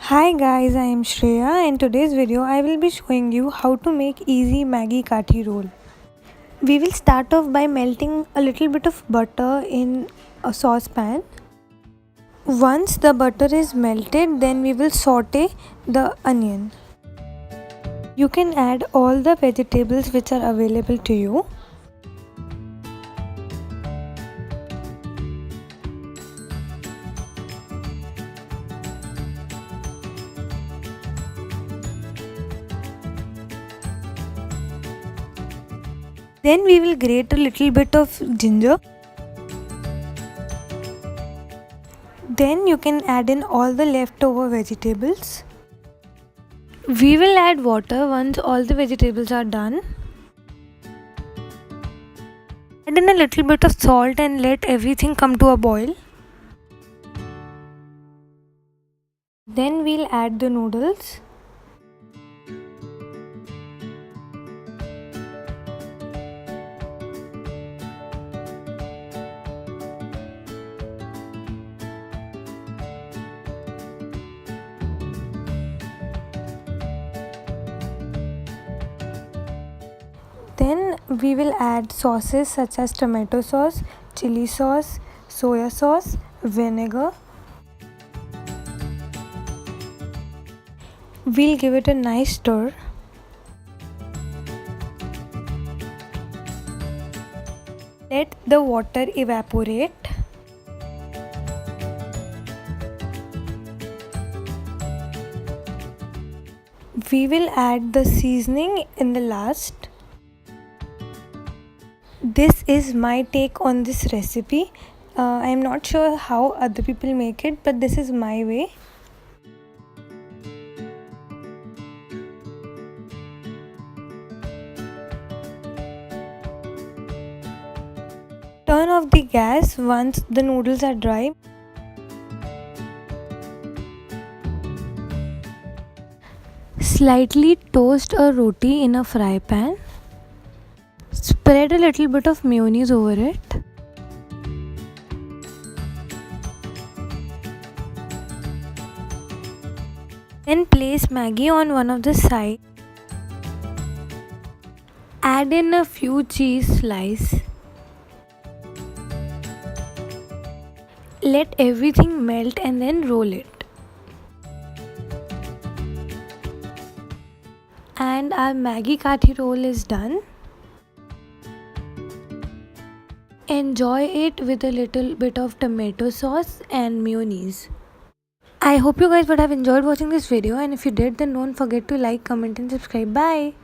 Hi guys, I am Shreya. In today's video I will be showing you how to make easy Maggi kathi roll. We will start off by melting a little bit of butter in a saucepan. Once the butter is melted, then we will saute the onion. You can add all the vegetables which are available to you. Then we will grate a little bit of ginger. Then you can add in all the leftover vegetables. We will add water once all the vegetables are done. Add in a little bit of salt and let everything come to a boil. Then we'll add the noodles. Then we will add sauces such as tomato sauce, chili sauce, soya sauce, vinegar. We'll give it a nice stir. Let the water evaporate. We will add the seasoning in the last. This is my take on this recipe. I am not sure how other people make it, but this is my way. Turn off the gas once the noodles are dry. Slightly toast a roti in a fry pan. Spread a little bit of mayonnaise over it. Then place Maggi on one of the sides. Add in a few cheese slices. Let everything melt and then roll it. And our Maggi kathi roll is done. Enjoy it with a little bit of tomato sauce and mayonnaise. I hope you guys would have enjoyed watching this video, and if you did, then don't forget to like, comment and subscribe. Bye.